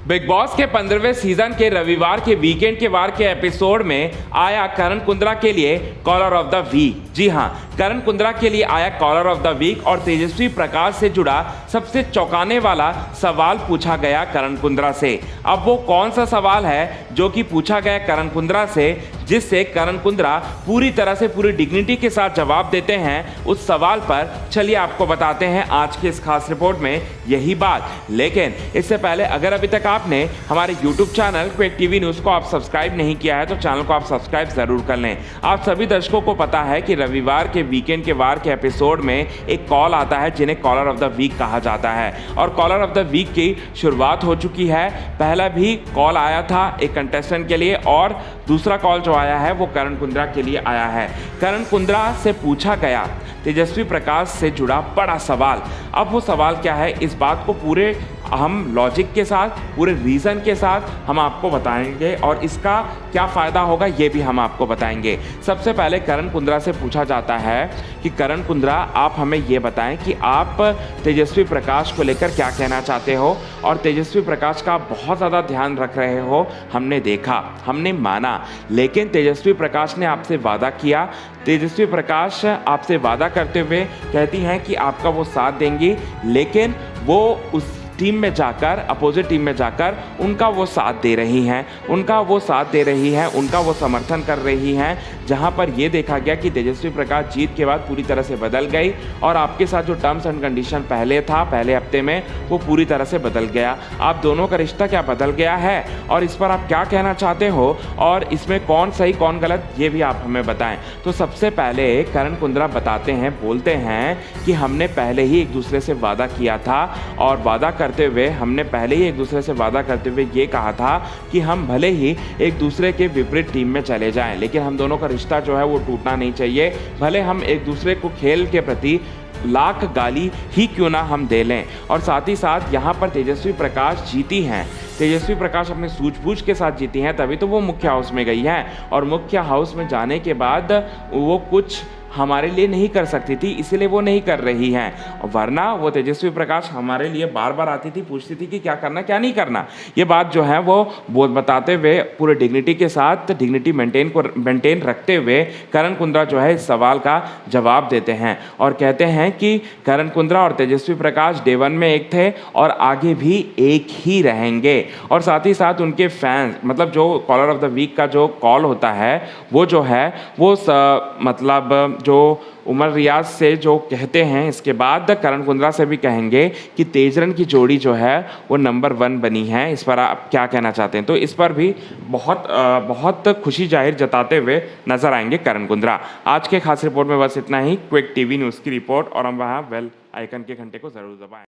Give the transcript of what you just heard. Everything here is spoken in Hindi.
बिग बॉस के 15वें सीजन के रविवार के वीकेंड के वार के एपिसोड में आया करण कुंद्रा के लिए कॉलर ऑफ द वीक। जी हां, करण कुंद्रा के लिए आया कॉलर ऑफ द वीक और तेजस्वी प्रकाश से जुड़ा सबसे चौंकाने वाला सवाल पूछा गया करण कुंद्रा से। अब वो कौन सा सवाल है जो कि पूछा गया करण कुंद्रा से, जिससे करण कुंद्रा पूरी तरह से पूरी डिग्निटी के साथ जवाब देते हैं उस सवाल पर। चलिए आपको बताते हैं आज की इस खास रिपोर्ट में यही बात। लेकिन इससे पहले अगर अभी तक आपने हमारे YouTube channel quick TV news को आप सब्सक्राइब नहीं किया है तो चैनल को आप सब्सक्राइब जरूर कर लें। आप सभी दर्शकों को पता है कि रविवार के वीकेंड के वार के एपिसोड में एक कॉल आता है जिन्हें कॉलर ऑफ द वीक कहा जाता है और कॉलर ऑफ द वीक की शुरुआत हो चुकी है। पहला भी कॉल आया था एक कंटेस्टेंट के लिए और दूसरा कॉल जो आया है वो करण कुंद्रा के लिए आया है। करण कुंद्रा से पूछा गया तेजस्वी प्रकाश से जुड़ा बड़ा सवाल। अब वो सवाल क्या है, इस बात को पूरे हम लॉजिक के साथ पूरे रीज़न के साथ हम आपको बताएंगे और इसका क्या फ़ायदा होगा ये भी हम आपको बताएंगे। सबसे पहले करण कुंद्रा से पूछा जाता है कि करण कुंद्रा आप हमें ये बताएं कि आप तेजस्वी प्रकाश को लेकर क्या कहना चाहते हो और तेजस्वी प्रकाश का बहुत ज़्यादा ध्यान रख रहे हो। हमने देखा, हमने माना, लेकिन तेजस्वी प्रकाश ने आपसे वादा किया। तेजस्वी प्रकाश आपसे वादा करते हुए कहती हैं कि आपका वो साथ देंगी, लेकिन वो उस टीम में जाकर अपोजिट टीम में जाकर उनका वो साथ दे रही हैं, उनका वो समर्थन कर रही हैं, जहां पर ये देखा गया कि तेजस्वी प्रकाश जीत के बाद पूरी तरह से बदल गई और आपके साथ जो टर्म्स एंड कंडीशन पहले था पहले हफ्ते में वो पूरी तरह से बदल गया। आप दोनों का रिश्ता क्या बदल गया है और इस पर आप क्या कहना चाहते हो और इसमें कौन सही कौन गलत ये भी आप हमें बताएं। तो सबसे पहले करण कुंद्रा बताते हैं, बोलते हैं कि हमने पहले ही एक दूसरे से वादा किया था और हमने पहले ही एक दूसरे से वादा करते हुए ये कहा था कि हम भले ही एक दूसरे के विपरीत टीम में चले जाएं, लेकिन हम दोनों का रिश्ता जो है वो टूटना नहीं चाहिए। भले हम एक दूसरे को खेल के प्रति लाख गाली ही क्यों ना हम दे लें। और साथ ही साथ यहाँ पर तेजस्वी प्रकाश जीती हैं, तेजस्वी प्रकाश अपने सूझबूझ के साथ जीती हैं, तभी तो वो मुख्य हाउस में गई हैं और मुख्य हाउस में जाने के बाद वो कुछ हमारे लिए नहीं कर सकती थी, इसीलिए वो नहीं कर रही हैं। वरना वो तेजस्वी प्रकाश हमारे लिए बार बार आती थी, पूछती थी कि क्या करना क्या नहीं करना। ये बात जो है वो बताते हुए पूरे डिग्निटी के साथ डिग्निटी मेंटेन रखते हुए करण कुंद्रा जो है इस सवाल का जवाब देते हैं और कहते हैं कि करण कुंद्रा और तेजस्वी प्रकाश डे 1 में एक थे और आगे भी एक ही रहेंगे। और साथ ही साथ उनके फैंस, मतलब जो कॉलर ऑफ द वीक का जो कॉल होता है वो जो है वो मतलब जो उमर रियाज से जो कहते हैं, इसके बाद करण कुंद्रा से भी कहेंगे कि तेजरन की जोड़ी जो है वो नंबर 1 बनी है। इस पर आप क्या कहना चाहते हैं? तो इस पर भी बहुत खुशी जाहिर जताते हुए नजर आएंगे करण कुंद्रा। आज के खास रिपोर्ट में बस इतना ही। क्विक टीवी न्यूज़ की रिपोर्ट और हम वहाँ बेल आइकन के घंटे को ज़रूर दबाएं।